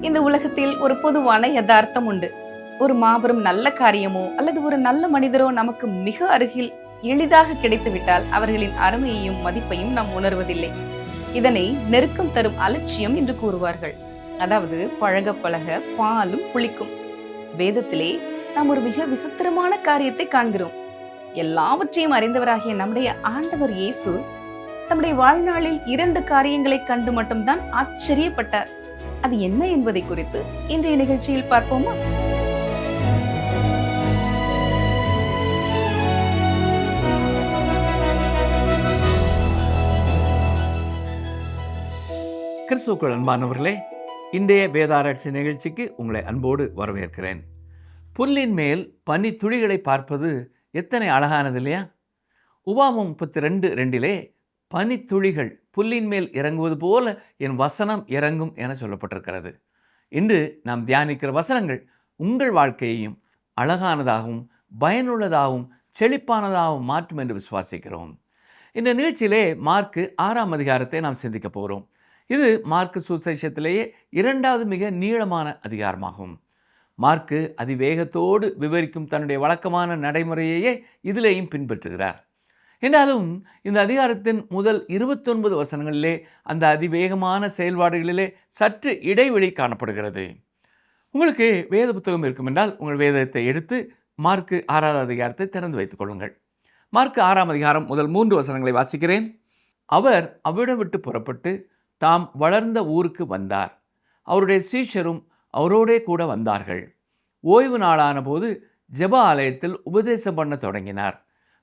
இந்த உலகத்தில் ஒரு பொதுவான யதார்த்தம் உண்டு. ஒரு மாபெரும் நல்ல காரியமோ அல்லது ஒரு நல்ல மனிதரோ நமக்கு மிக அருகில் எளிதாக கிடைத்துவிட்டால் அவர்களின் அருமையையும் மதிப்பையும் நாம் உணர்வதில்லை. இதனை நெருக்கம் தரும் அலட்சியம் என்று கூறுவார்கள். அதாவது பழக பழக பாலும் புளிக்கும். வேதத்திலே நாம் ஒரு மிக விசித்திரமான காரியத்தை காண்கிறோம். எல்லாவற்றையும் அறிந்தவராகிய நம்முடைய ஆண்டவர் இயேசு தம்முடைய வாழ்நாளில் 2 காரியங்களை கண்டு மட்டும்தான் ஆச்சரியப்பட்டார். அது என்ன என்பதை குறித்து இன்றைய நிகழ்ச்சியில் பார்ப்போமா? கிறிஸ்துவுக்குள் அன்பானவர்களே, இன்றைய வேதாராய்ச்சி நிகழ்ச்சிக்கு உங்களை அன்போடு வரவேற்கிறேன். புல்லின் மேல் பனி துளிகளை பார்ப்பது எத்தனை அழகானது இல்லையா? உபாகமம் 32:2 பனி துளிகள் புல்லின் மேல் இறங்குவது போல என் வசனம் இறங்கும் என சொல்லப்பட்டிருக்கிறது. இன்று நாம் தியானிக்கிற வசனங்கள் உங்கள் வாழ்க்கையையும் அழகானதாகவும் பயனுள்ளதாகவும் செழிப்பானதாகவும் மாற்றும் என்று விசுவாசிக்கிறோம். இந்த நிகழ்ச்சியிலே மார்க்கு 6ஆம் அதிகாரத்தை நாம் சிந்திக்க போகிறோம். இது மார்க்கு சுவிசேஷத்திலேயே 2வது மிக நீளமான அதிகாரமாகும். மார்க்கு அதிவேகத்தோடு விவரிக்கும் தன்னுடைய வழக்கமான நடைமுறையையே இதிலேயும் பின்பற்றுகிறார். என்றாலும் இந்த அதிகாரத்தின் முதல் 29 வசனங்களிலே அந்த அதிவேகமான செயல்பாடுகளிலே சற்று இடைவெளி காணப்படுகிறது. உங்களுக்கு வேத புத்தகம் இருக்கும் என்றால் உங்கள் வேதத்தை எடுத்து மார்க்கு 6வது அதிகாரத்தை திறந்து வைத்துக் கொள்ளுங்கள். மார்க்கு 6ஆம் அதிகாரம் முதல் 3 வசனங்களை வாசிக்கிறேன். அவர் அவ்விடம் விட்டு புறப்பட்டு தாம் வளர்ந்த ஊருக்கு வந்தார். அவருடைய சீஷரும் அவரோடே கூட வந்தார்கள். ஓய்வு நாளான போது ஜெப ஆலயத்தில் உபதேசம் பண்ண தொடங்கினார்.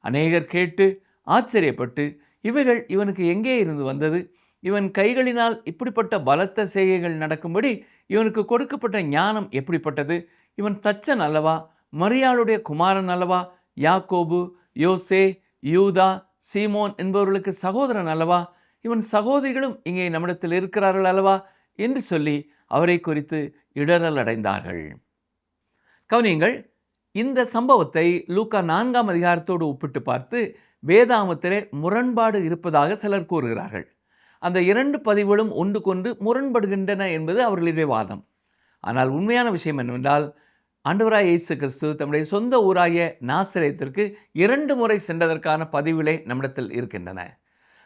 அநேகர் கேட்டு ஆச்சரியப்பட்டு, இவைகள் இவனுக்கு எங்கே இருந்து வந்தது? இவன் கைகளினால் இப்படிப்பட்ட பலத்த செய்கைகள் நடக்கும்படி இவனுக்கு கொடுக்கப்பட்ட ஞானம் எப்படிப்பட்டது? இவன் தச்சன் அல்லவா? மரியாளுடைய குமாரன் அல்லவா? யாக்கோபு, யோசே, யூதா, சீமோன் என்பவர்களுக்கு சகோதரன் அல்லவா? இவன் சகோதரிகளும் இங்கே நம்மிடத்தில் இருக்கிறார்கள் அல்லவா என்று சொல்லி அவரை குறித்து இடரல் அடைந்தார்கள். கவனியுங்கள், இந்த சம்பவத்தை லூக்கா 4ஆம் அதிகாரத்தோடு ஒப்பிட்டு பார்த்து வேதாகமத்திலே முரண்பாடு இருப்பதாக சிலர் கூறுகிறார்கள். அந்த 2 பதிவுகளும் ஒன்றுக்கொன்று முரண்படுகின்றன என்பது அவர்களுடைய வாதம். ஆனால் உண்மையான விஷயம் என்னவென்றால், ஆண்டவராய் இயேசு கிறிஸ்து தம்முடைய சொந்த ஊராகிய நாசரேத்திற்கு 2 முறை சென்றதற்கான பதிவுகளே நம்மிடத்தில் இருக்கின்றன.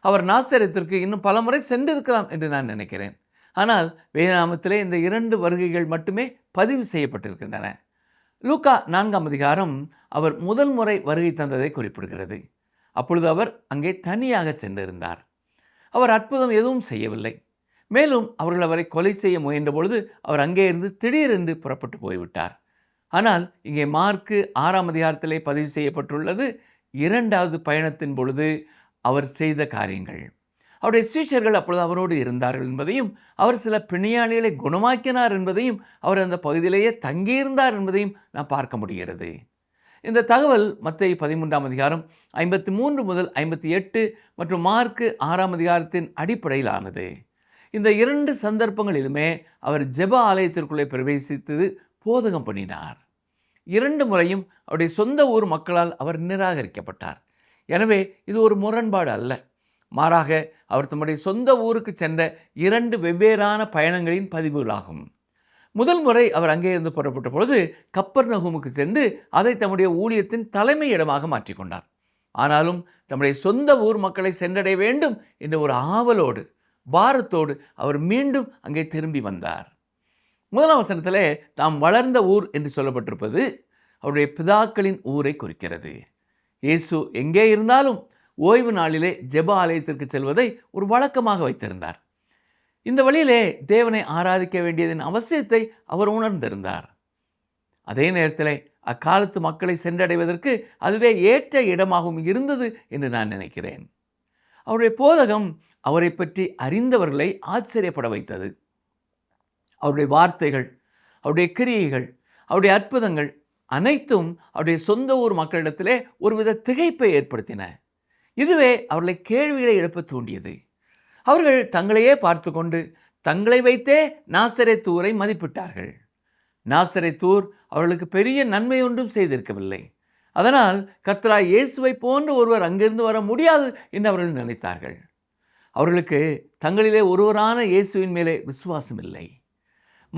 அவர் நாசரேத்திற்கு இன்னும் பல முறை சென்றிருக்கலாம் என்று நான் நினைக்கிறேன். ஆனால் வேதாகமத்திலே இந்த 2 வருகைகள் மட்டுமே பதிவு செய்யப்பட்டிருக்கின்றன. லூக்கா 4ஆம் அதிகாரம் அவர் முதல் முறை வருகை தந்ததை குறிப்பிடுகிறது. அப்பொழுது அவர் அங்கே தனியாக சென்றிருந்தார். அவர் அற்புதம் எதுவும் செய்யவில்லை. மேலும் அவர்கள் அவரை கொலை செய்ய முயன்ற பொழுது அவர் அங்கே இருந்து திடீரென்று புறப்பட்டு போய்விட்டார். ஆனால் இங்கே மார்க்கு 6ஆம் அதிகாரத்திலே பதிவு செய்யப்பட்டுள்ளது 2வது பயணத்தின் பொழுது அவர் செய்த காரியங்கள். அவருடைய சீஷர்கள் அப்பொழுது அவரோடு இருந்தார்கள் என்பதையும், அவர் சில பிணியாளிகளை குணமாக்கினார் என்பதையும், அவர் அந்த பகுதியிலேயே தங்கியிருந்தார் என்பதையும் நாம் பார்க்க முடிகிறது. இந்த தகவல் மத்தேயு 13ஆம் அதிகாரம் 53 முதல் 58 மற்றும் மார்க்கு 6ஆம் அதிகாரத்தின் அடிப்படையிலானது. இந்த 2 சந்தர்ப்பங்களிலுமே அவர் ஜெப ஆலயத்திற்குள்ளே பிரவேசித்து போதகம் பண்ணினார். 2 முறையும் அவருடைய சொந்த ஊர் மக்களால் அவர் நிராகரிக்கப்பட்டார். எனவே இது ஒரு முரண்பாடு அல்ல. மாறாக அவர் தம்முடைய சொந்த ஊருக்கு சென்ற 2 வெவ்வேறான பயணங்களின் பதிவுகளாகும். முதல் முறை அவர் அங்கே இருந்து புறப்பட்ட பொழுது கப்பர்நகூமுக்கு சென்று அதை தம்முடைய ஊழியத்தின் தலைமை இடமாக மாற்றிக்கொண்டார். ஆனாலும் தம்முடைய சொந்த ஊர் மக்களை சென்றடைய வேண்டும் என்ற ஒரு ஆவலோடு பாரத்தோடு அவர் மீண்டும் அங்கே திரும்பி வந்தார். முதலாம் வசனத்திலே தாம் வளர்ந்த ஊர் என்று சொல்லப்பட்டிருப்பது அவருடைய பிதாக்களின் ஊரை குறிக்கிறது. இயேசு எங்கே இருந்தாலும் ஓய்வு நாளிலே ஜெப ஆலயத்திற்கு செல்வதை ஒரு வழக்கமாக வைத்திருந்தார். இந்த வழியிலே தேவனை ஆராதிக்க வேண்டியதன் அவசியத்தை அவர் உணர்ந்திருந்தார். அதே நேரத்தில் அக்காலத்து மக்களை சென்றடைவதற்கு அதுவே ஏற்ற இடமாகவும் இருந்தது என்று நான் நினைக்கிறேன். அவருடைய போதகம் அவரை பற்றி அறிந்தவர்களை ஆச்சரியப்பட வைத்தது. அவருடைய வார்த்தைகள், அவருடைய கிரியைகள், அவருடைய அற்புதங்கள் அனைத்தும் அவருடைய சொந்த ஊர் மக்களிடத்திலே ஒருவித திகைப்பை ஏற்படுத்தின. இதுவே அவர்களை கேள்விகளை எழுப்ப தூண்டியது. அவர்கள் தங்களையே பார்த்து கொண்டு தங்களை வைத்தே நாசரேத்தூரை மதிப்பிட்டார்கள். நாசரேத்தூர் அவர்களுக்கு பெரிய நன்மை ஒன்றும் செய்திருக்கவில்லை. அதனால் கர்த்தராகிய இயேசுவை போன்ற ஒருவர் அங்கிருந்து வர முடியாது என்று அவர்கள் நினைத்தார்கள். அவர்களுக்கு தங்களிலே ஒருவரான இயேசுவின் மேலே விசுவாசம் இல்லை.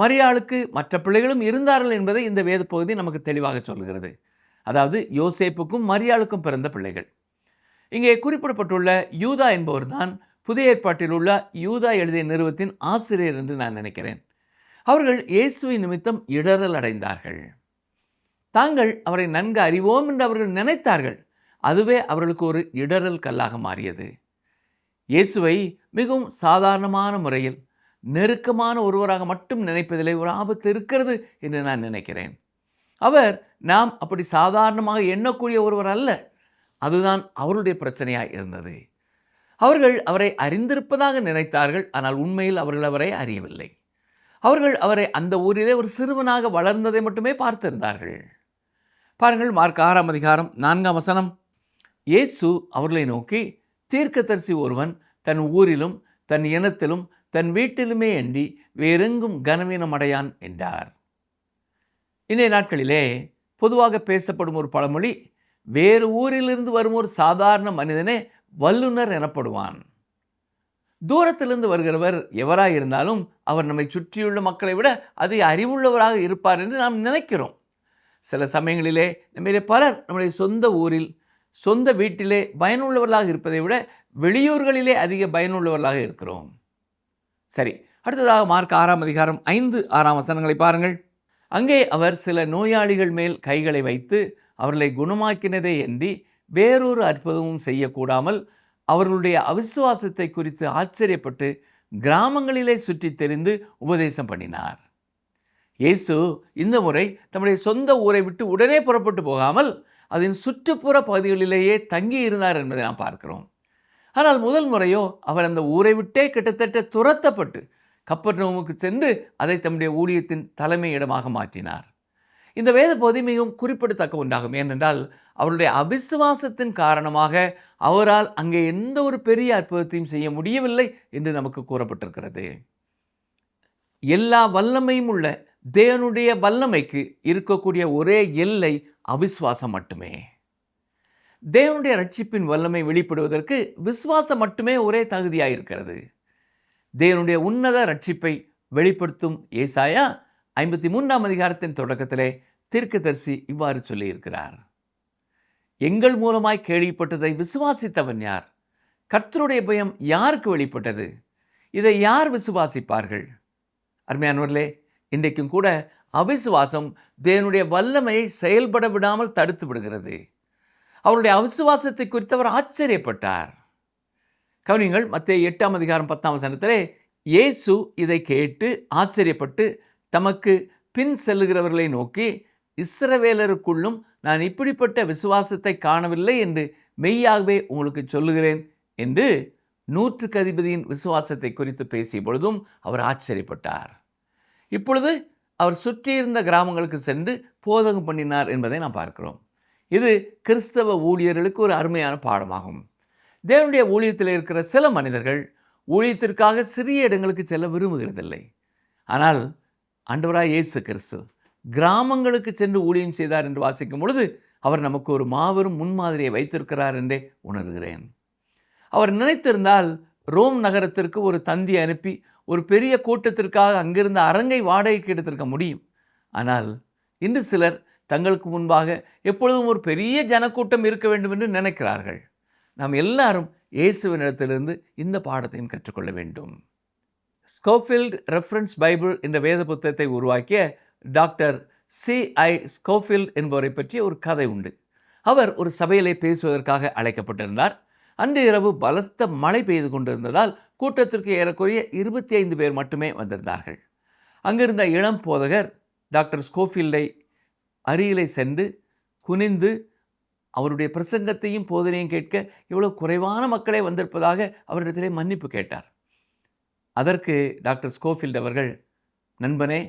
மரியாளுக்கு மற்ற பிள்ளைகளும் இருந்தார்கள் என்பதை இந்த வேத பகுதி நமக்கு தெளிவாக சொல்கிறது. அதாவது யோசேப்புக்கும் மரியாளுக்கும் பிறந்த பிள்ளைகள். இங்கே குறிப்பிடப்பட்டுள்ள யூதா என்பவர் தான் புதிய ஏற்பாட்டில் உள்ள யூதா எழுதிய நிறுவத்தின் ஆசிரியர் என்று நான் நினைக்கிறேன். அவர்கள் இயேசுவின் நிமித்தம் இடறல் அடைந்தார்கள். தாங்கள் அவரை நன்கு அறிவோம் என்று அவர்கள் நினைத்தார்கள். அதுவே அவர்களுக்கு ஒரு இடறல் கல்லாக மாறியது. இயேசுவை மிகவும் சாதாரணமான முறையில் நெருக்கமான ஒருவராக மட்டும் நினைப்பதிலே ஒரு ஆபத்து இருக்கிறது என்று நான் நினைக்கிறேன். அவர் நாம் அப்படி சாதாரணமாக எண்ணக்கூடிய ஒருவர் அல்ல. அதுதான் அவருடைய பிரச்சனையாக இருந்தது. அவர்கள் அவரை அறிந்திருப்பதாக நினைத்தார்கள். ஆனால் உண்மையில் அவர்கள் அவரை அறியவில்லை. அவர்கள் அவரை அந்த ஊரிலே ஒரு சிறுவனாக வளர்ந்ததை மட்டுமே பார்த்திருந்தார்கள். பாருங்கள், மார்க் 6ஆம் அதிகாரம் 4ஆம் வசனம். இயேசு அவர்களை நோக்கி, தீர்க்கதரிசி ஒருவன் தன் ஊரிலும் தன் இனத்திலும் தன் வீட்டிலுமே அன்றி வேறெங்கும் கனவீனம் அடையான் என்றார். இன்றைய நாட்களிலே பொதுவாக பேசப்படும் ஒரு பழமொழி, வேறு ஊரிலிருந்து வரும் ஒரு சாதாரண மனிதனே வல்லுனர் எனப்படுவான். தூரத்திலிருந்து வருகிறவர் எவராக இருந்தாலும் அவர் நம்மை சுற்றியுள்ள மக்களை விட அதிக அறிவுள்ளவராக இருப்பார் என்று நாம் நினைக்கிறோம். சில சமயங்களிலே நம்மிலே பலர் நம்முடைய சொந்த ஊரில் சொந்த வீட்டிலே பயனுள்ளவர்களாக இருப்பதை விட வெளியூர்களிலே அதிக பயனுள்ளவர்களாக இருக்கிறோம். சரி, அடுத்ததாக மார்க் 6ஆம் அதிகாரம் 5, 6ஆம் வசனங்களை பாருங்கள். அங்கே அவர் சில நோயாளிகள் மேல் கைகளை வைத்து அவர்களை குணமாக்கினதே அன்றி வேறொரு அற்புதமும் செய்யக்கூடாமல் அவர்களுடைய அவிசுவாசத்தை குறித்து ஆச்சரியப்பட்டு கிராமங்களிலே சுற்றி தெரிந்து உபதேசம் பண்ணினார். இயேசு இந்த முறை தம்முடைய சொந்த ஊரை விட்டு உடனே புறப்பட்டு போகாமல் அதன் சுற்றுப்புற பகுதிகளிலேயே தங்கி இருந்தார் என்பதை நாம் பார்க்கிறோம். ஆனால் முதல் முறையோ அவர் அந்த ஊரை விட்டே கிட்டத்தட்ட துரத்தப்பட்டு கப்பர்நகூமுக்கு சென்று அதை தம்முடைய ஊழியத்தின் தலைமை இடமாக மாற்றினார். இந்த வேத பகுதி மிகவும் குறிப்பிடத்தக்க ஒன்றாகும். ஏனென்றால் அவருடைய அவிசுவாசத்தின் காரணமாக அவரால் அங்கே எந்த ஒரு பெரிய அற்புதத்தையும் செய்ய முடியவில்லை என்று நமக்கு கூறப்பட்டிருக்கிறது. எல்லா வல்லமையும் உள்ள தேவனுடைய வல்லமைக்கு இருக்கக்கூடிய ஒரே எல்லை அவிசுவாசம் மட்டுமே. தேவனுடைய ரட்சிப்பின் வல்லமை வெளிப்படுவதற்கு விசுவாசம் மட்டுமே ஒரே தகுதியாக இருக்கிறது. தேவனுடைய உன்னத ரட்சிப்பை வெளிப்படுத்தும் ஏசாயா 53ஆம் அதிகாரத்தின் தொடக்கத்திலே தீர்க்கதரிசி இவ்வாறு சொல்லியிருக்கிறார். எங்கள் மூலமாய் கேள்விப்பட்டதை விசுவாசித்தவன் யார்? கர்த்தருடைய பயம் யாருக்கு வெளிப்பட்டது? இதை யார் விசுவாசிப்பார்கள்? அருமையானவர்களே, இன்றைக்கும் கூட அவிசுவாசம் தேவனுடைய வல்லமையை செயல்பட விடாமல் தடுத்து விடுகிறது. அவருடைய அவிசுவாசத்தை குறித்து அவர் ஆச்சரியப்பட்டார். கவனிங்கள், மத்தேயு 8ஆம் அதிகாரம் 10ஆம் வசனத்திலே இயேசு இதை கேட்டு ஆச்சரியப்பட்டு தமக்கு பின் செல்லுகிறவர்களை நோக்கி, இஸ்ரவேலருக்குள்ளும் நான் இப்படிப்பட்ட விசுவாசத்தை காணவில்லை என்று மெய்யாகவே உங்களுக்கு சொல்லுகிறேன் என்று 100க்கு அதிபதியின் விசுவாசத்தை குறித்து பேசிய பொழுதும் அவர் ஆச்சரியப்பட்டார். இப்பொழுது அவர் சுற்றியிருந்த கிராமங்களுக்கு சென்று போதகம் பண்ணினார் என்பதை நாம் பார்க்கிறோம். இது கிறிஸ்தவ ஊழியர்களுக்கு ஒரு அருமையான பாடமாகும். தேவனுடைய ஊழியத்தில் இருக்கிற சில மனிதர்கள் ஊழியத்திற்காக சிறிய இடங்களுக்கு செல்ல விரும்புகிறதில்லை. ஆனால் ஆண்டவராய் இயேசு கிறிஸ்து கிராமங்களுக்கு சென்று ஊழியம் செய்தார் என்று வாசிக்கும் பொழுது அவர் நமக்கு ஒரு மாபெரும் முன்மாதிரியை வைத்திருக்கிறார் என்றே உணர்கிறேன். அவர் நினைத்திருந்தால் ரோம் நகரத்திற்கு ஒரு தந்தி அனுப்பி ஒரு பெரிய கூட்டத்திற்காக அங்கிருந்த அரங்கை வாடகைக்கு எடுத்திருக்க முடியும். ஆனால் இன்று சிலர் தங்களுக்கு முன்பாக எப்பொழுதும் ஒரு பெரிய ஜனக்கூட்டம் இருக்க வேண்டும் என்று நினைக்கிறார்கள். நாம் எல்லாரும் இயேசுவினிடத்திலிருந்து இந்த பாடத்தையும் கற்றுக்கொள்ள வேண்டும். ஸ்கோஃபீல்ட் ரெஃபரன்ஸ் பைபிள் என்ற வேத புத்தகத்தை உருவாக்கிய டாக்டர் C.I. ஸ்கோஃபீல்ட் என்பவரை பற்றிய ஒரு கதை உண்டு. அவர் ஒரு சபையிலே பேசுவதற்காக அழைக்கப்பட்டிருந்தார். அன்று இரவு பலத்த மழை பெய்து கொண்டிருந்ததால் கூட்டத்திற்கு ஏறக்குறைய 25 பேர் மட்டுமே வந்திருந்தார்கள். அங்கிருந்த இளம் போதகர் டாக்டர் ஸ்கோஃபீல்டை அருகிலே சென்று குனிந்து அவருடைய பிரசங்கத்தையும் போதனையும் கேட்க இவ்வளவு குறைவான மக்களே வந்திருப்பதாக அவரிடத்திலே மன்னிப்பு கேட்டார். அதற்கு டாக்டர் ஸ்கோஃபீல்ட் அவர்கள், நண்பனே,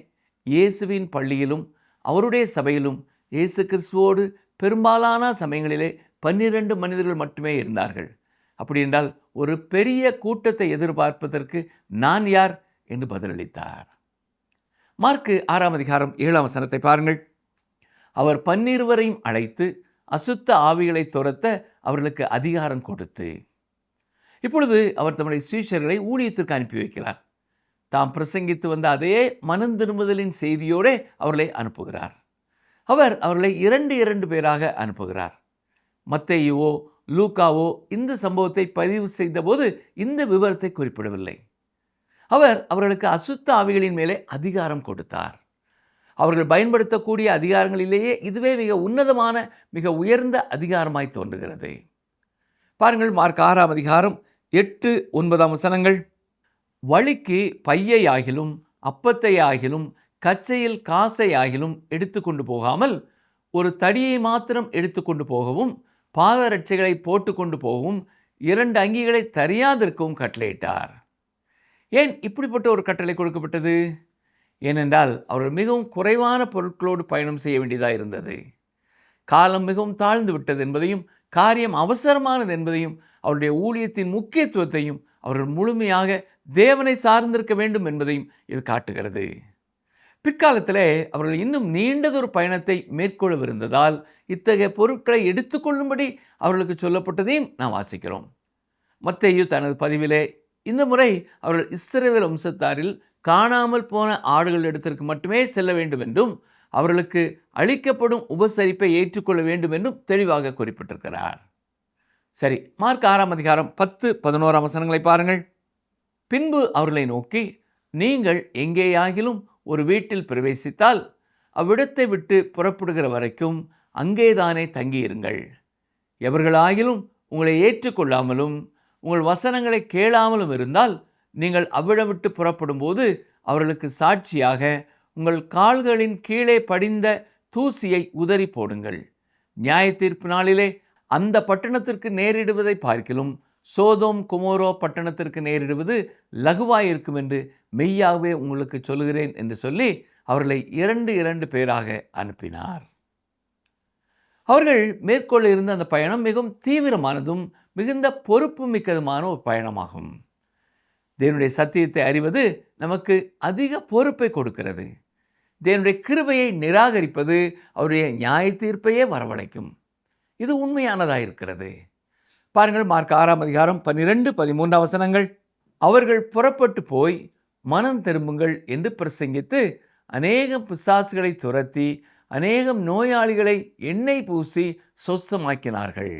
இயேசுவின் பள்ளியிலும் அவருடைய சபையிலும் இயேசு கிறிஸ்துவோடு பெரும்பாலான சமயங்களிலே 12 மனிதர்கள் மட்டுமே இருந்தார்கள். அப்படி என்றால் ஒரு பெரிய கூட்டத்தை எதிர்பார்ப்பதற்கு நான் யார் என்று பதிலளித்தார். மார்க்கு 6ஆம் அதிகாரம் 7ஆம் வசனத்தை பாருங்கள். அவர் 12 அழைத்து அசுத்த ஆவிகளை துரத்த அவர்களுக்கு அதிகாரம் கொடுத்து. இப்பொழுது அவர் தம்முடைய சீஷர்களை ஊழியத்திற்கு அனுப்பி வைக்கிறார். தாம் பிரசங்கித்து வந்த அதே மனம் திரும்புதலின் செய்தியோடு அவர்களை அனுப்புகிறார். அவர் அவர்களை 2 பேராக அனுப்புகிறார். மத்தேயுவோ லூக்காவோ இந்த சம்பவத்தை பதிவு செய்தபோது இந்த விவரத்தை குறிப்பிடவில்லை. அவர் அவர்களுக்கு அசுத்த ஆவிகளின் மேலே அதிகாரம் கொடுத்தார். அவர்கள் பயன்படுத்தக்கூடிய அதிகாரங்களிலேயே இதுவே மிக உன்னதமான, மிக உயர்ந்த அதிகாரமாய் தோன்றுகிறது. பாருங்கள், மார்க் 6ஆம் அதிகாரம் 8, 9 வசனங்கள். வழிக்கு பையை ஆகிலும் அப்பத்தை ஆகிலும் கச்சையில் காசை ஆகிலும் எடுத்துக்கொண்டு போகாமல் ஒரு தடியை மாத்திரம் எடுத்துக்கொண்டு போகவும் பாதரட்சைகளை போட்டுக்கொண்டு போகவும் 2 அங்கிகளை தரியாதிருக்கவும் கட்டளையிட்டார். ஏன் இப்படிப்பட்ட ஒரு கட்டளை கொடுக்கப்பட்டது? ஏனென்றால் அவர்கள் மிகவும் குறைவான பொருட்களோடு பயணம் செய்ய வேண்டியதாக இருந்தது. காலம் மிகவும் தாழ்ந்து விட்டது என்பதையும், காரியம் அவசரமானது என்பதையும், அவருடைய ஊழியத்தின் முக்கியத்துவத்தையும், அவர்கள் முழுமையாக தேவனை சார்ந்திருக்க வேண்டும் என்பதையும் இது காட்டுகிறது. பிற்காலத்தில் அவர்கள் இன்னும் நீண்டதொரு பயணத்தை மேற்கொள்ளவிருந்ததால் இத்தகைய பொருட்களை எடுத்துக்கொள்ளும்படி அவர்களுக்கு சொல்லப்பட்டதையும் நாம் வாசிக்கிறோம். மத்தேயு தனது பதிவிலே இந்த முறை அவர்கள் இஸ்ரவேல் வம்சத்தாரில் காணாமல் போன ஆடுகள் இடத்திற்கு மட்டுமே செல்ல வேண்டும் என்றும் அவர்களுக்கு அளிக்கப்படும் உபசரிப்பை ஏற்றுக்கொள்ள வேண்டும் என்றும் தெளிவாக குறிப்பிட்டிருக்கிறார். சரி, மார்க் 6ஆம் அதிகாரம் 10, 11 வசனங்களை பாருங்கள். பின்பு அவர்களை நோக்கி, நீங்கள் எங்கேயாகிலும் ஒரு வீட்டில் பிரவேசித்தால் அவ்விடத்தை விட்டு புறப்படுகிற வரைக்கும் அங்கேதானே தங்கியிருங்கள். எவர்களாகிலும் உங்களை ஏற்றுக்கொள்ளாமலும் உங்கள் வசனங்களை கேளாமலும் இருந்தால் நீங்கள் அவ்விடம் விட்டு புறப்படும் போது அவர்களுக்கு சாட்சியாக உங்கள் கால்களின் கீழே படிந்த தூசியை உதறி போடுங்கள். நியாய தீர்ப்பு நாளிலே அந்த பட்டணத்திற்கு நேரிடுவதை பார்க்கிலும் சோதோம் குமோரோ பட்டணத்திற்கு நேரிடுவது லகுவாயிருக்கும் என்று மெய்யாகவே உங்களுக்கு சொல்லுகிறேன் என்று சொல்லி அவர்களை 2 பேராக அனுப்பினார். அவர்கள் மேற்கொள்ள இருந்த அந்த பயணம் மிகவும் தீவிரமானதும் மிகுந்த பொறுப்பு மிக்கதுமான ஒரு பயணமாகும். தேவனுடைய சத்தியத்தை அறிவது நமக்கு அதிக பொறுப்பை கொடுக்கிறது. தேவனுடைய கிருபையை நிராகரிப்பது அவருடைய நியாய தீர்ப்பையே வரவழைக்கும். இது உண்மையானதாக இருக்கிறது. பாருங்கள், மார்க் 6ஆம் அதிகாரம் 12, 13 வசனங்கள். அவர்கள் புறப்பட்டு போய் மனம் திரும்புங்கள் என்று பிரசங்கித்து அநேகம் பிசாசுகளை துரத்தி அநேகம் நோயாளிகளை எண்ணெய் பூசி சொஸ்தமாக்கினார்கள்.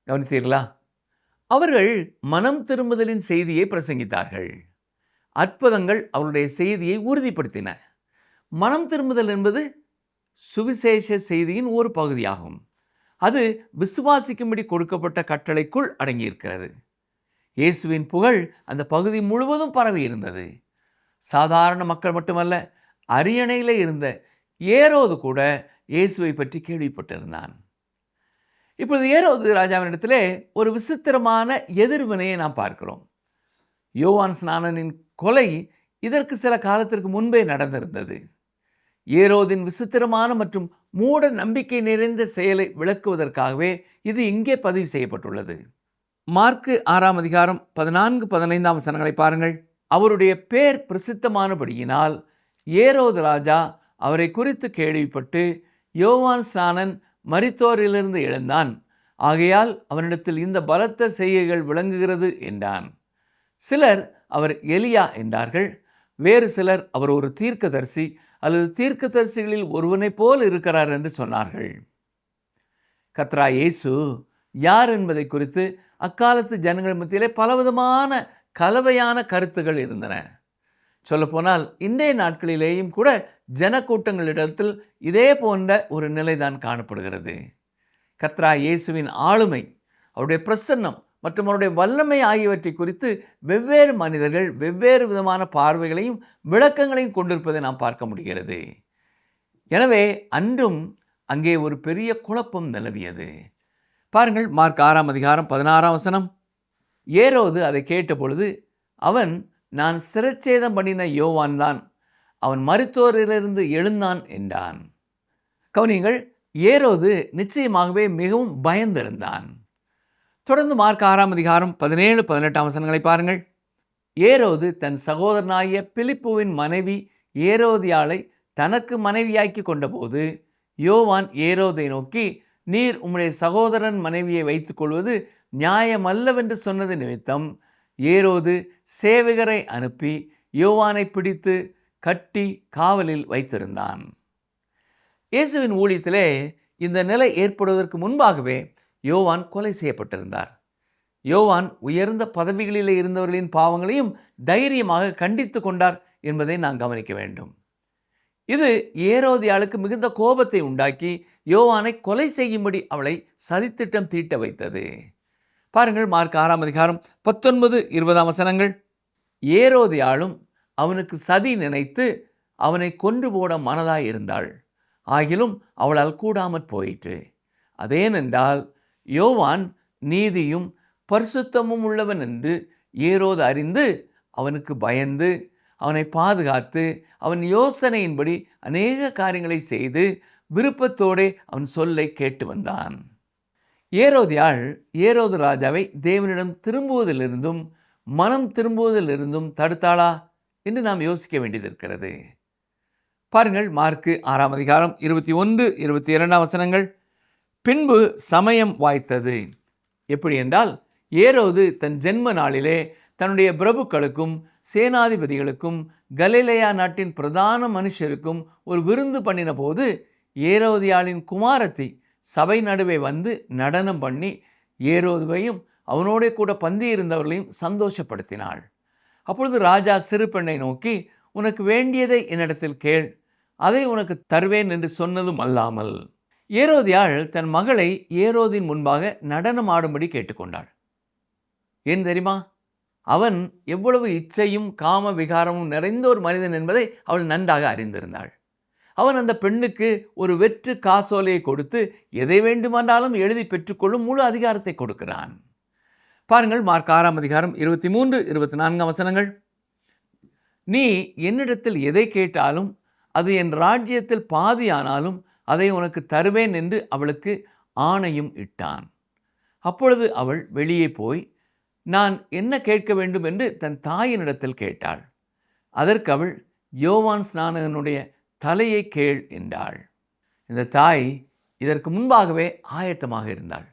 கவனித்தீர்களா? அவர்கள் மனம் திரும்புதலின் செய்தியை பிரசங்கித்தார்கள். அற்புதங்கள் அவருடைய செய்தியை உறுதிப்படுத்தின. மனம் திரும்புதல் என்பது சுவிசேஷ செய்தியின் ஒரு பகுதியாகும். அது விசுவாசிக்கும்படி கொடுக்கப்பட்ட கட்டளைக்குள் அடங்கியிருக்கிறது. இயேசுவின் புகழ் அந்த பகுதி முழுவதும் பரவி இருந்தது. சாதாரண மக்கள் மட்டுமல்ல, அரியணையில் இருந்த ஏரோது கூட இயேசுவை பற்றி கேள்விப்பட்டிருந்தான். இப்பொழுது ஏரோது ராஜாவினிடத்திலே ஒரு விசித்திரமான எதிர்வினையை நாம் பார்க்கிறோம். யோவான் ஸ்நானனின் கொலை இதற்கு சில காலத்திற்கு முன்பே நடந்திருந்தது. ஏரோதின் விசித்திரமான மற்றும் மூட நம்பிக்கை நிறைந்த செயலை விளக்குவதற்காகவே இது இங்கே பதிவு செய்யப்பட்டுள்ளது. மார்க்கு 6ஆம் அதிகாரம் 14, 15 வசனங்களை பாருங்கள். அவருடைய பேர் பிரசித்தமானபடியினால் ஏரோது ராஜா அவரை குறித்து கேள்விப்பட்டு, யோவான் ஸ்நானன் மரித்தோரிலிருந்து எழுந்தான், ஆகையால் அவனிடத்தில் இந்த பலத்த செய்கைகள் விளங்குகிறது என்றான். சிலர் அவர் எலியா என்றார்கள். வேறு சிலர் அவர் ஒரு தீர்க்கதரிசி அல்லது தீர்க்கதரிசிகளில் ஒருவனைப் போல் இருக்கிறார் என்று சொன்னார்கள். கர்த்தராகிய இயேசு யார் என்பதை குறித்து அக்காலத்து ஜனங்கள் மத்தியிலே பலவிதமான கலவையான கருத்துகள் இருந்தன. சொல்லப்போனால் இன்றைய நாட்களிலேயும் கூட ஜனக்கூட்டங்களிடத்தில் இதே போன்ற ஒரு நிலைதான் காணப்படுகிறது. கர்த்தராகிய இயேசுவின் ஆளுமை, அவருடைய பிரசன்னம் மற்றும் அவருடைய வல்லமை ஆகியவற்றை குறித்து வெவ்வேறு மனிதர்கள் வெவ்வேறு விதமான பார்வைகளையும் விளக்கங்களையும் கொண்டிருப்பதை நாம் பார்க்க முடிகிறது. எனவே அன்றும் அங்கே ஒரு பெரிய குழப்பம் நிலவியது. பாருங்கள், மார்க் 6ஆம் அதிகாரம் 16 வசனம். ஏரோது அதை கேட்டபொழுது அவன், நான் சிரச்சேதம் பண்ணின யோவான் தான், அவன் மரித்தோரிலிருந்து எழுந்தான் என்றான். கவனியுங்கள், ஏரோது நிச்சயமாகவே மிகவும் பயந்திருந்தான். தொடர்ந்து மார்க் 6ஆம் அதிகாரம் 17, 18 வசனங்களை பாருங்கள். ஏரோது தன் சகோதரனாகிய பிலிப்புவின் மனைவி ஏரோதியாளை தனக்கு மனைவியாக்கி கொண்டபோது யோவான் ஏரோதை நோக்கி, நீர் உம்முடைய சகோதரன் மனைவியை வைத்துக் கொள்வது நியாயமல்லவென்று சொன்னது நிமித்தம் ஏரோது சேவகரை அனுப்பி யோவானை பிடித்து கட்டி காவலில் வைத்திருந்தான். இயேசுவின் ஊழியத்திலே இந்த நிலை ஏற்படுவதற்கு முன்பாகவே யோவான் கொலை செய்யப்பட்டிருந்தார். யோவான் உயர்ந்த பதவிகளிலே இருந்தவர்களின் பாவங்களையும் தைரியமாக கண்டித்து கொண்டார் என்பதை நாம் கவனிக்க வேண்டும். இது ஏரோதியாளுக்கு மிகுந்த கோபத்தை உண்டாக்கி யோவானை கொலை செய்யும்படி அவளை சதித்திட்டம் தீட்ட வைத்தது. பாருங்கள், மார்க் 6 அதிகாரம் 19-20 வசனங்கள். ஏரோதியாளும் அவனுக்கு சதி நினைத்து அவனை கொன்று போட மனதாய் இருந்தாள். ஆகிலும் அவளால் கூடாமற் போயிற்று. அதேனென்றால் யோவான் நீதியும் பரிசுத்தமும் உள்ளவன் என்று ஏரோது அறிந்து அவனுக்கு பயந்து அவனை பாதுகாத்து அவன் யோசனையின்படி அநேக காரியங்களை செய்து விருப்பத்தோடே அவன் சொல்லை கேட்டு வந்தான். ஏரோதியாள் ஏரோது ராஜாவை தேவனிடம் திரும்புவதிலிருந்தும் மனம் திரும்புவதிலிருந்தும் தடுத்தாளா என்று நாம் யோசிக்க வேண்டியது இருக்கிறது. பாருங்கள், மார்க்கு 6 அதிகாரம் 21-22 வசனங்கள். பின்பு சமயம் வாய்த்தது. எப்படி என்றால், ஏரோது தன் ஜென்ம நாளிலே தன்னுடைய பிரபுக்களுக்கும் சேனாதிபதிகளுக்கும் கலிலேயா நாட்டின் பிரதான மனுஷருக்கும் ஒரு விருந்து பண்ணின போது ஏரோதியாளின் குமாரத்தி சபை நடுவே வந்து நடனம் பண்ணி ஏரோதுவையும் அவனோட கூட பந்தி இருந்தவர்களையும் சந்தோஷப்படுத்தினாள். அப்பொழுது ராஜா சிறு பெண்ணை நோக்கி, உனக்கு வேண்டியதை என்னிடத்தில் கேள், அதை உனக்கு தருவேன் என்று சொன்னதும் அல்லாமல் ஏரோதியாள் தன் மகளை ஏரோதின் முன்பாக நடனம் ஆடும்படி கேட்டுக்கொண்டாள். ஏன் தெரியுமா? அவன் எவ்வளவு இச்சையும் காம விகாரமும் நிறைந்த ஒரு மனிதன் என்பதை அவள் நன்றாக அறிந்திருந்தாள். அவன் அந்த பெண்ணுக்கு ஒரு வெற்று காசோலையை கொடுத்து எதை வேண்டுமானாலும் எழுதி பெற்றுக்கொள்ளும் முழு அதிகாரத்தை கொடுக்கிறான். பாருங்கள், மார்க் 6 அதிகாரம் 23-24 வசனங்கள். நீ என்னிடத்தில் எதை கேட்டாலும் அது என் ராஜ்யத்தில் பாதியானாலும் அதை உனக்கு தருவேன் என்று அவளுக்கு ஆணையும் இட்டான். அப்பொழுது அவள் வெளியே போய் நான் என்ன கேட்க வேண்டும் என்று தன் தாயினிடத்தில் கேட்டாள். அதற்கு அவள், யோவான் ஸ்நானகனுடைய தலையை கேள் என்றாள். இந்த தாய் இதற்கு முன்பாகவே ஆயத்தமாக இருந்தாள்.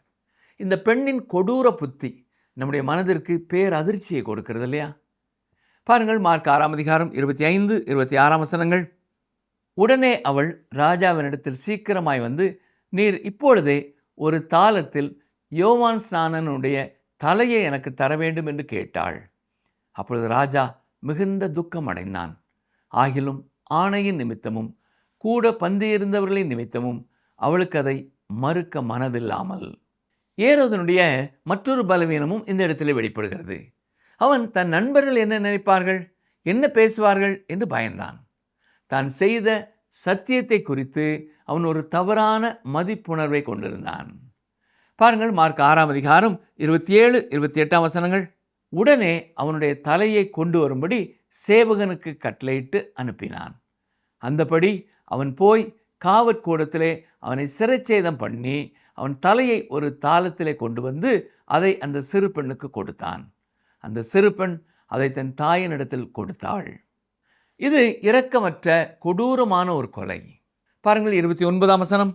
இந்த பெண்ணின் கொடூர புத்தி நம்முடைய மனதிற்கு பேரதிர்ச்சியை கொடுக்கிறது இல்லையா? பாருங்கள், மார்க் 6 அதிகாரம் 25-26 வசனங்கள். உடனே அவள் ராஜாவினிடத்தில் சீக்கிரமாய் வந்து, நீர் இப்பொழுதே ஒரு தாளத்தில் யோவான் ஸ்நானனுடைய தலையை எனக்கு தர வேண்டும் என்று கேட்டாள். அப்பொழுது ராஜா மிகுந்த துக்கம் அடைந்தான். ஆகிலும் ஆணையின் நிமித்தமும் கூட பந்தியிருந்தவர்களின் நிமித்தமும் அவளுக்கு அதை மறுக்க மனதில்லாமல். ஏரோதனுடைய மற்றொரு பலவீனமும் இந்த இடத்திலே வெளிப்படுகிறது. அவன் தன் நண்பர்கள் என்ன நினைப்பார்கள், என்ன பேசுவார்கள் என்று பயந்தான். தான் செய்த சத்தியத்தை குறித்து அவன் ஒரு தவறான மதிப்புணர்வை கொண்டிருந்தான். பாருங்கள், மார்க் 6 அதிகாரம் 27-28 வசனங்கள். உடனே அவனுடைய தலையை கொண்டு வரும்படி சேவகனுக்கு கட்டளையிட்டு அனுப்பினான். அந்தபடி அவன் போய் காவற்கூடத்திலே அவனை சிறைச்சேதம் பண்ணி அவன் தலையை ஒரு தாளத்திலே கொண்டு வந்து அதை அந்த சிறு பெண்ணுக்கு கொடுத்தான். அந்த சிறு பெண் அதை தன் தாயினிடத்தில் கொடுத்தாள். இது இரக்கமற்ற கொடூரமான ஒரு கொலை. பாருங்கள், 29 வசனம்.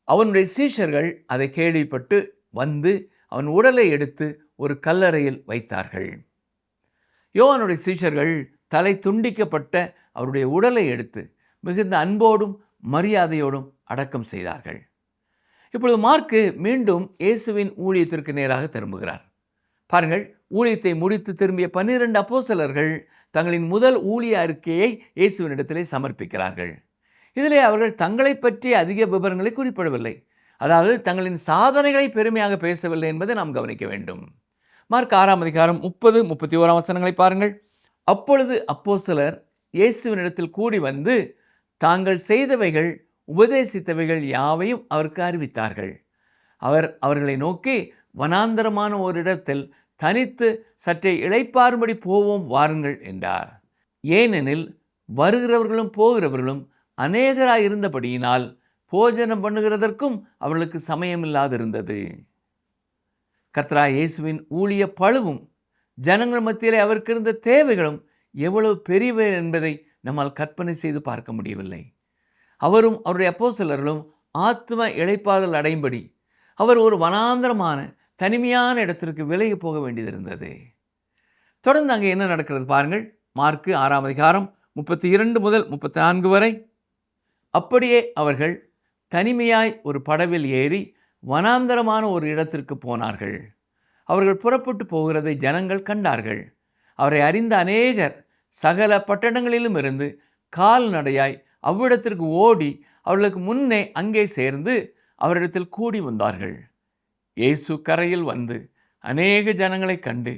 அவனுடைய சீஷர்கள் அதை கேள்விப்பட்டு வந்து அவன் உடலை எடுத்து ஒரு கல்லறையில் வைத்தார்கள். யோவானுடைய சீஷர்கள் தலை துண்டிக்கப்பட்ட அவருடைய உடலை எடுத்து மிகுந்த அன்போடும் மரியாதையோடும் அடக்கம் செய்தார்கள். இப்பொழுது மார்க்கு மீண்டும் இயேசுவின் ஊழியத்திற்கு நேராக திரும்புகிறார். பாருங்கள், ஊழியத்தை முடித்து திரும்பிய 12 அப்போஸ்தலர்கள் தங்களின் முதல் ஊழிய அறிக்கையை இயேசுவினிடத்திலே சமர்ப்பிக்கிறார்கள். இதிலே அவர்கள் தங்களை பற்றிய அதிக விவரங்களை குறிப்பிடவில்லை. அதாவது தங்களின் சாதனைகளை பெருமையாக பேசவில்லை என்பதை நாம் கவனிக்க வேண்டும். மார்க் 6 அதிகாரம் 30-31 வசனங்களை பாருங்கள். அப்பொழுது அப்போஸ்தலர் இயேசுவினிடத்தில் கூடி வந்து தாங்கள் செய்தவைகள் உபதேசித்தவைகள் யாவையும் அவருக்கு அறிவித்தார்கள். அவர் அவர்களை நோக்கி, வனாந்தரமான ஓரிடத்தில் தனித்து சற்றே இளைப்பாறும்படி போவோம் வாருங்கள் என்றார். ஏனெனில் வருகிறவர்களும் போகிறவர்களும் அநேகராயிருந்தபடியினால் போஜனம் பண்ணுகிறதற்கும் அவர்களுக்கு சமயமில்லாதிருந்தது. கர்த்தராகிய இயேசுவின் ஊழிய பளுவும் ஜனங்கள் மத்தியிலே அவருக்கு இருந்த தேவைகளும் எவ்வளவு பெரியவை என்பதை நம்மால் கற்பனை செய்து பார்க்க முடியவில்லை. அவரும் அவருடைய அப்போஸ்தலர்களும் ஆத்ம இளைப்பாறுதல் அடையும்படி அவர் ஒரு வனாந்தரமான தனிமையான இடத்திற்கு விலகி போக வேண்டியதிருந்தது. தொடர்ந்து அங்கே என்ன நடக்கிறது பாருங்கள். மார்க்கு 6ஆம் அதிகாரம் 32 முதல் 34 வரை. அப்படியே அவர்கள் தனிமையாய் ஒரு படவில் ஏறி வனாந்தரமான ஒரு இடத்திற்கு போனார்கள். அவர்கள் புறப்பட்டு போகிறதை ஜனங்கள் கண்டார்கள். அவரை அறிந்த அநேகர் சகல பட்டணங்களிலும் இருந்து கால்நடையாய் அவ்விடத்திற்கு ஓடி அவர்களுக்கு முன்னே அங்கே சேர்ந்து அவரிடத்தில் கூடி வந்தார்கள். இயேசு கரையில் வந்து அநேக ஜனங்களைக் கண்டு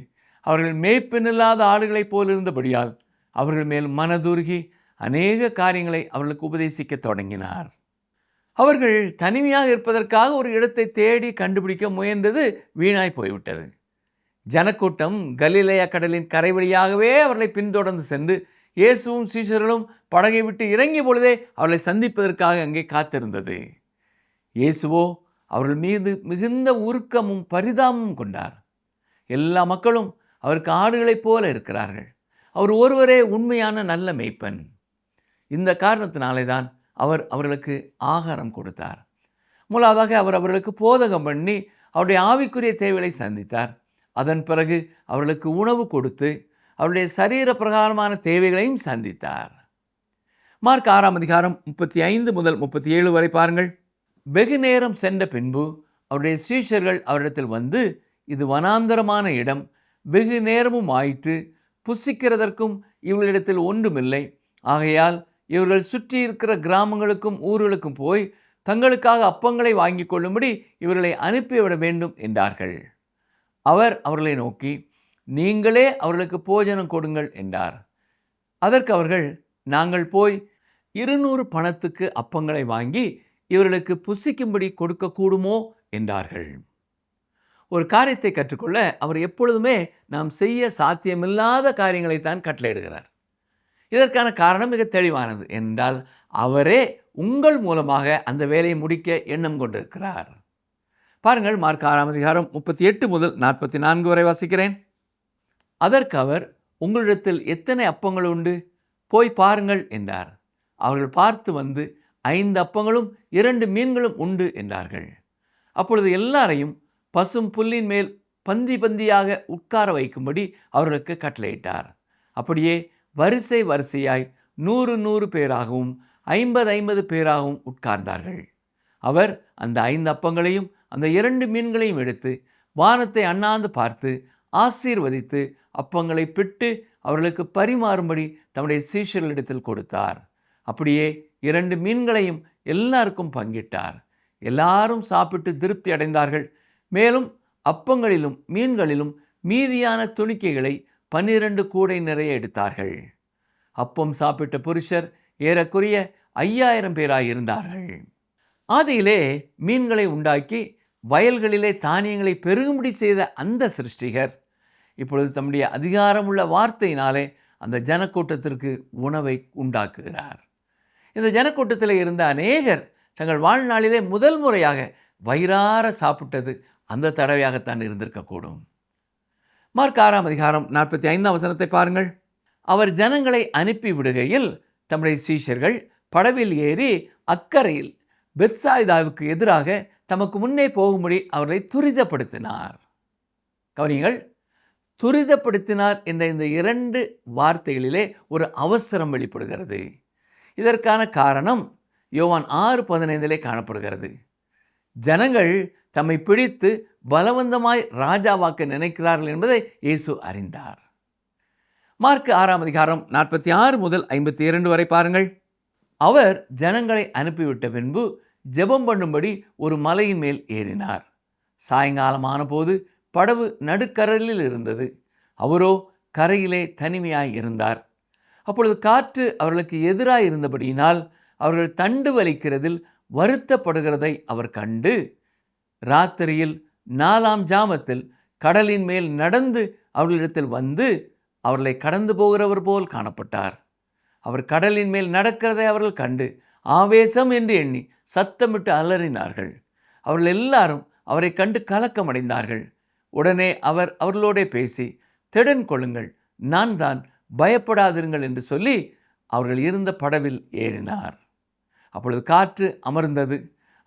அவர்கள் மேய்ப்பனில்லாத ஆடுகளைப் போலிருந்தபடியால் அவர்கள் மேல் மனதுருகி அநேக காரியங்களை அவர்களுக்கு உபதேசிக்க தொடங்கினார். அவர்கள் தனிமையாக இருப்பதற்காக ஒரு இடத்தை தேடி கண்டுபிடிக்க முயன்றது வீணாய் போய்விட்டது. ஜனக்கூட்டம் கலிலேயா கடலின் கரை வழியாகவே அவர்களை பின்தொடர்ந்து சென்று இயேசுவும் சீஷர்களும் படகை விட்டு இறங்கிய பொழுதே அவர்களை சந்திப்பதற்காக அங்கே காத்திருந்தது. இயேசுவோ அவர்கள் மீது மிகுந்த உருக்கமும் பரிதாபமும் கொண்டார். எல்லா மக்களும் அவருக்கு ஆடுகளைப் போல இருக்கிறார்கள். அவர் ஒருவரே உண்மையான நல்ல மேய்ப்பன். இந்த காரணத்தினாலே தான் அவர் அவர்களுக்கு ஆகாரம் கொடுத்தார். முதலாவதாக அவர் அவர்களுக்கு போதகம் பண்ணி அவருடைய ஆவிக்குரிய தேவைகளை சந்தித்தார். அதன் பிறகு அவர்களுக்கு உணவு கொடுத்து அவருடைய சரீர பிரகாரமான தேவைகளையும் சந்தித்தார். மார்க் 6ஆம் அதிகாரம் 35 முதல் 37 வரை பாருங்கள். வெகு நேரம் சென்ற பின்பு அவருடைய சீஷர்கள் அவரிடத்தில் வந்து, இது வனாந்தரமான இடம், வெகு நேரமும் ஆயிற்று, புசிக்கிறதற்கும் இவர்களிடத்தில் ஒன்றுமில்லை. ஆகையால் இவர்கள் சுற்றி இருக்கிற கிராமங்களுக்கும் ஊர்களுக்கும் போய் தங்களுக்காக அப்பங்களை வாங்கி கொள்ளும்படி இவர்களை அனுப்பிவிட வேண்டும் என்றார்கள். அவர் அவர்களை நோக்கி, நீங்களே அவர்களுக்கு போஜனம் கொடுங்கள் என்றார். அதற்கு அவர்கள், நாங்கள் போய் 200 பணத்துக்கு அப்பங்களை வாங்கி இவர்களுக்கு புசிக்கும்படி கொடுக்கக்கூடுமோ என்றார்கள். ஒரு காரியத்தை கற்றுக்கொள்ள அவர் எப்பொழுதுமே நாம் செய்ய சாத்தியமில்லாத காரியங்களைத்தான் கட்டளையிடுகிறார். இதற்கான காரணம் மிக தெளிவானது. என்றால் அவரே உங்கள் மூலமாக அந்த வேலையை முடிக்க எண்ணம் கொண்டிருக்கிறார். பாருங்கள், மார்க் 6ஆம் அதிகாரம் 38 முதல் 44 வரை வாசிக்கிறேன். அதற்கு அவர், உங்களிடத்தில் எத்தனை அப்பங்கள் உண்டு? போய் பாருங்கள் என்றார். அவர்கள் பார்த்து வந்து, 5 அப்பங்களும் 2 மீன்களும் உண்டு என்றார்கள். அப்பொழுது எல்லாரையும் பசும் புல்லின் மேல் பந்தி பந்தியாக உட்கார வைக்கும்படி அவர்களுக்கு கட்டளையிட்டார். அப்படியே வரிசை வரிசையாய் 100 பேராகவும் 50 பேராகவும் உட்கார்ந்தார்கள். அவர் அந்த 5 அப்பங்களையும் அந்த 2 மீன்களையும் எடுத்து வானத்தை அண்ணாந்து பார்த்து ஆசீர்வதித்து அப்பங்களை பிட்டு அவர்களுக்கு பரிமாறும்படி தம்முடைய சீஷர்களிடத்தில் கொடுத்தார். அப்படியே 2 மீன்களையும் எல்லாருக்கும் பங்கிட்டார். எல்லாரும் சாப்பிட்டு திருப்தி அடைந்தார்கள். மேலும் அப்பங்களிலும் மீன்களிலும் மீதியான துணிக்கைகளை 12 கூடை நிறைய எடுத்தார்கள். அப்பம் சாப்பிட்ட புருஷர் ஏறக்குறைய 5000 பேராய் இருந்தார்கள். ஆதியிலே மீன்களை உண்டாக்கி வயல்களிலே தானியங்களை பெருகும்படி செய்த அந்த சிருஷ்டிகர் இப்பொழுது தம்முடைய அதிகாரமுள்ள வார்த்தையினாலே அந்த ஜனக்கூட்டத்திற்கு உணவை உண்டாக்குகிறார். இந்த ஜனக்கூட்டத்தில் இருந்த அநேகர் தங்கள் வாழ்நாளிலே முதல் முறையாக வயிறார சாப்பிட்டது அந்த தடவையாகத்தான் இருந்திருக்கக்கூடும். மார்க் 6ஆம் அதிகாரம் 45ஆம் வசனத்தை பாருங்கள். அவர் ஜனங்களை அனுப்பி விடுகையில் தம்முடைய சீஷர்கள் படவில் ஏறி அக்கரையில் பெத்சாய்தாவுக்கு எதிராக தமக்கு முன்னே போகும்படி அவர்களை துரிதப்படுத்தினார். கவனியுங்கள், துரிதப்படுத்தினார் என்ற இந்த 2 வார்த்தைகளிலே ஒரு அவசரம் வெளிப்படுகிறது. இதற்கான காரணம் யோவான் 6:15 காணப்படுகிறது. ஜனங்கள் தம்மை பிடித்து பலவந்தமாய் ராஜாவாக்க நினைக்கிறார்கள் என்பதை இயேசு அறிந்தார். மார்க் 6ஆம் அதிகாரம் 46 முதல் 52 வரை பாருங்கள். அவர் ஜனங்களை அனுப்பிவிட்ட பின்பு ஜெபம் பண்ணும்படி ஒரு மலையின் மேல் ஏறினார். சாயங்காலமான போது படவு நடுக்கடலில் இருந்தது. அவரோ கரையிலே தனிமையாய் இருந்தார். அப்பொழுது காற்று அவர்களுக்கு எதிராக இருந்தபடியினால் அவர்கள் தண்டு வலிக்கிறதில் வருத்தப்படுகிறதை அவர் கண்டு, ராத்திரியில் 4ஆம் ஜாமத்தில் கடலின் மேல் நடந்து அவர்களிடத்தில் வந்து அவர்களை கடந்து போகிறவர் போல் காணப்பட்டார். அவர் கடலின் மேல் நடக்கிறதை அவர்கள் கண்டு ஆவேசம் என்று எண்ணி சத்தமிட்டு அலறினார்கள். அவர்கள் எல்லாரும் அவரை கண்டு கலக்கமடைந்தார்கள். உடனே அவர் அவர்களோட பேசி, திடன் கொள்ளுங்கள், நான் தான், பயப்படாதிருங்கள் என்று சொல்லி அவர்கள் இருந்த படவில் ஏறினார். அப்பொழுது காற்று அமர்ந்தது.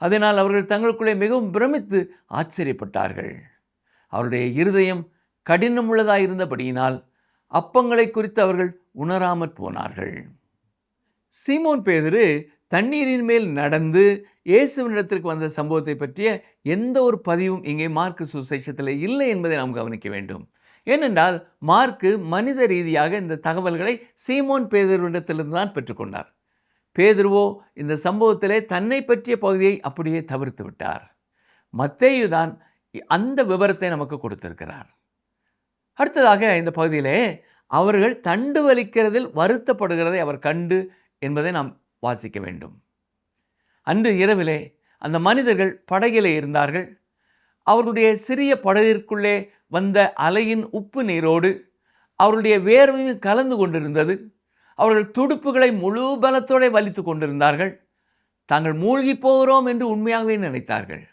அதனால் அவர்கள் தங்களுக்குள்ளே மிகவும் பிரமித்து ஆச்சரியப்பட்டார்கள். அவருடைய இருதயம் கடினமுள்ளதாயிருந்தபடியினால் அப்பங்களை குறித்து அவர்கள் உணராமற் போனார்கள். சீமோன் பேதுரு தண்ணீரின் மேல் நடந்து இயேசுவினிடத்திற்கு வந்த சம்பவத்தை பற்றிய எந்த ஒரு பதிவும் இங்கே மார்க்கு சுவிசேஷத்தில் இல்லை என்பதை நாம் கவனிக்க வேண்டும். ஏனென்றால் மார்க்கு மனித ரீதியாக இந்த தகவல்களை சீமோன் பேதுருவிடத்திலிருந்து தான் பெற்றுக்கொண்டார். பேதுருவோ இந்த சம்பவத்திலே தன்னை பற்றிய பகுதியை அப்படியே தவிர்த்து விட்டார். மத்தேயு தான் அந்த விவரத்தை நமக்கு கொடுத்திருக்கிறார். அடுத்ததாக இந்த பகுதியிலே அவர்கள் தண்டு வலிக்கிறதில் வருத்தப்படுகிறதை அவர் கண்டு என்பதை நாம் வாசிக்க வேண்டும். அன்று இரவிலே அந்த மனிதர்கள் படகிலே இருந்தார்கள். அவர்களுடைய சிறிய படகிற்குள்ளே வந்த அலையின் உப்பு நீரோடு அவர்களுடைய வேர்வையும் கலந்து கொண்டிருந்தது. அவர்கள் துடுப்புகளை முழு பலத்தோடு வலித்து கொண்டிருந்தார்கள். தாங்கள் மூழ்கி போகிறோம் என்று உண்மையாகவே நினைத்தார்கள்.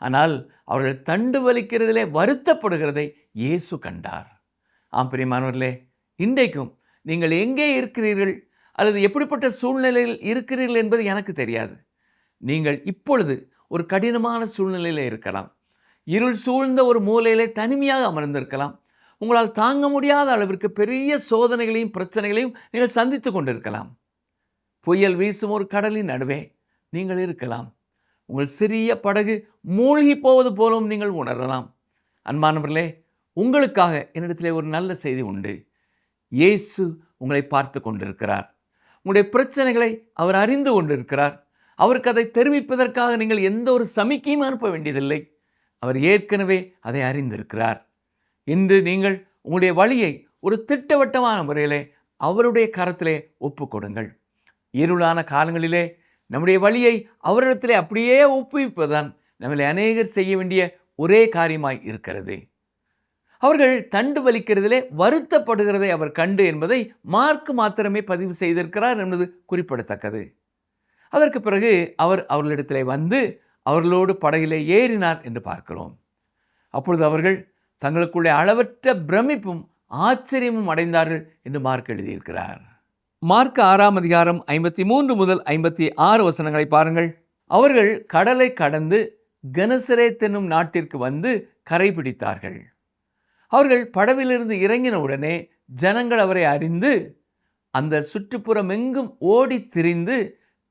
ஆனால் அவர்கள் தண்டு வலிக்கிறதிலே வருத்தப்படுகிறதை இயேசு கண்டார். ஆம் பிரியமானவர்களே, இன்றைக்கும் நீங்கள் எங்கே இருக்கிறீர்கள் அல்லது எப்படிப்பட்ட சூழ்நிலையில் இருக்கிறீர்கள் என்பது எனக்கு தெரியாது. நீங்கள் இப்பொழுது ஒரு கடினமான சூழ்நிலையில் இருக்கலாம். இருள் சூழ்ந்த ஒரு மூலையிலே தனிமையாக அமர்ந்திருக்கலாம். உங்களால் தாங்க முடியாத அளவிற்கு பெரிய சோதனைகளையும் பிரச்சனைகளையும் நீங்கள் சந்தித்து கொண்டிருக்கலாம். புயல் வீசும் ஒரு கடலின் நடுவே நீங்கள் இருக்கலாம். உங்கள் சிறிய படகு மூழ்கி போவது போலும் நீங்கள் உணரலாம். அன்பானவர்களே, உங்களுக்காக என்னிடத்திலே ஒரு நல்ல செய்தி உண்டு. இயேசு உங்களை பார்த்து கொண்டிருக்கிறார். உங்களுடைய பிரச்சனைகளை அவர் அறிந்து கொண்டிருக்கிறார். அவருக்கு அதை தெரிவிப்பதற்காக நீங்கள் எந்த ஒரு சமிக்கையும் அனுப்ப வேண்டியதில்லை. அவர் ஏற்கனவே அதை அறிந்திருக்கிறார். இன்று நீங்கள் உங்களுடைய வழியை ஒரு திட்டவட்டமான முறையிலே அவருடைய கரத்திலே ஒப்புக்கொடுங்கள். இருளான காலங்களிலே நம்முடைய வழியை அவரிடத்திலே அப்படியே ஒப்புவிப்பதுதான் நம்மளை அநேகர் செய்ய வேண்டிய ஒரே காரியமாய் இருக்கிறது. அவர்கள் தண்டு வலிக்கிறதிலே வருத்தப்படுகிறதை அவர் கண்டு என்பதை மார்க்கு மாத்திரமே பதிவு செய்திருக்கிறார் என்பது குறிப்பிடத்தக்கது. அதற்கு பிறகு அவர் அவர்களிடத்திலே வந்து அவர்களோடு படகிலே ஏறினார் என்று பார்க்கிறோம். அப்பொழுது அவர்கள் தங்களுக்குள்ளே அளவற்ற பிரமிப்பும் ஆச்சரியமும் அடைந்தார்கள் என்று மார்க் எழுதியிருக்கிறார். மார்க் 6ஆம் அதிகாரம் 53 முதல் 56 வசனங்களை பாருங்கள். அவர்கள் கடலை கடந்து கெனசரேத் என்னும் நாட்டிற்கு வந்து கரை பிடித்தார்கள். அவர்கள் படவிலிருந்து இறங்கின உடனே ஜனங்கள் அவரை அறிந்து அந்த சுற்றுப்புறம் எங்கும் ஓடி திரிந்து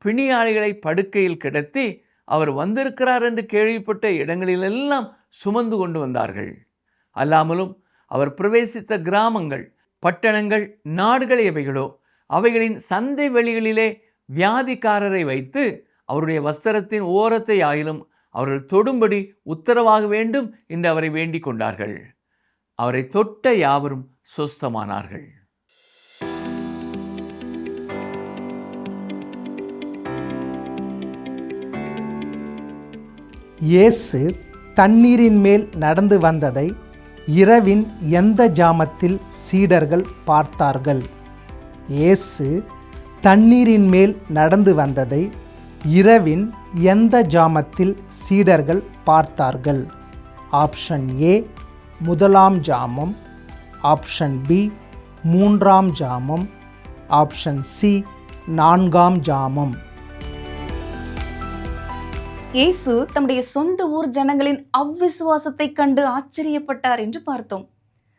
பிணியாளிகளை படுக்கையில் கிடத்தி அவர் வந்திருக்கிறார் என்று கேள்விப்பட்ட இடங்களிலெல்லாம் சுமந்து கொண்டு வந்தார்கள். அல்லாமலும் அவர் பிரவேசித்த கிராமங்கள், பட்டணங்கள், நாடுகள் எவைகளோ அவைகளின் சந்தை வெளிகளிலே வியாதிக்காரரை வைத்து அவருடைய வஸ்திரத்தின் ஓரத்தை ஆயிலும் அவர்கள் தொடும்படி உத்தரவாக வேண்டும் என்று அவரை வேண்டிக் கொண்டார்கள். அவரை தொட்ட யாவரும் சொஸ்தமானார்கள். இயேசு தண்ணீரின் மேல் நடந்து வந்ததை இரவின் எந்த ஜாமத்தில் சீடர்கள் பார்த்தார்கள்? இயேசு தண்ணீரின் மேல் நடந்து வந்ததை இரவின் எந்த ஜாமத்தில் சீடர்கள் பார்த்தார்கள்? ஆப்ஷன் ஏ முதலாம் ஜாமம், ஆப்ஷன் பி மூன்றாம் ஜாமம், ஆப்ஷன் சி நான்காம் ஜாமம். இயேசு தம்முடைய சொந்த ஊர் ஜனங்களின் அவ்விசுவாசத்தை கண்டு ஆச்சரியப்பட்டார் என்று பார்த்தோம்.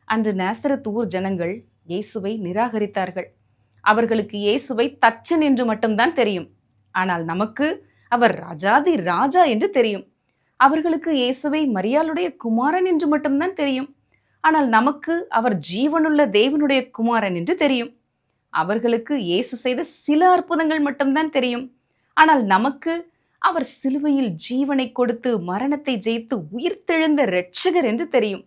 அன்று நாசரத் ஊர் ஜனங்கள் இயேசுவை நிராகரித்தார்கள். அவர்களுக்கு இயேசுவை தச்சன் என்று மட்டும்தான் தெரியும். ஆனால் நமக்கு அவர் ராஜாதி ராஜா என்று தெரியும். அவர்களுக்கு இயேசுவை மரியாளுடைய குமாரன் என்று மட்டும்தான் தெரியும். ஆனால் நமக்கு அவர் ஜீவனுள்ள தேவனுடைய குமாரன் என்று தெரியும். அவர்களுக்கு இயேசு செய்த சில அற்புதங்கள் மட்டும்தான் தெரியும். ஆனால் நமக்கு அவர் சிலுவையில் ஜீவனை கொடுத்து மரணத்தை ஜெயித்து உயிர்த்தெழுந்த இரட்சகர் என்று தெரியும்.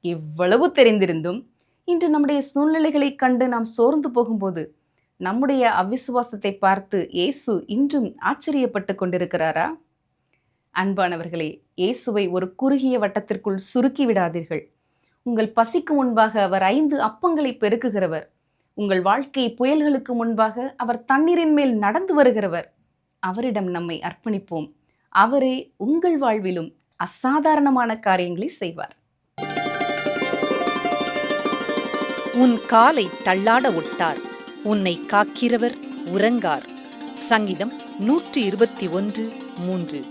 இவ்வளவு தெரிந்திருந்தும் இன்று நம்முடைய சூழ்நிலைகளை கண்டு நாம் சோர்ந்து போகும்போது நம்முடைய அவிசுவாசத்தை பார்த்து இயேசு இன்றும் ஆச்சரியப்பட்டு கொண்டிருக்கிறாரா? அன்பானவர்களே, இயேசுவை ஒரு குறுகிய வட்டத்திற்குள் சுருக்கி விடாதீர்கள். உங்கள் பசிக்கு முன்பாக அவர் 5 அப்பங்களை பெருக்குகிறவர். உங்கள் வாழ்க்கை புயல்களுக்கு முன்பாக அவர் தண்ணீரின் மேல் நடந்து வருகிறவர். அவரிடம் நம்மை அர்ப்பணிப்போம். அவரே உங்கள் வாழ்விலும் அசாதாரணமான காரியங்களை செய்வார். உன் காலை தள்ளாட ஒட்டார், உன்னை காக்கிறவர் உறங்கார். சங்கீதம் 121:3.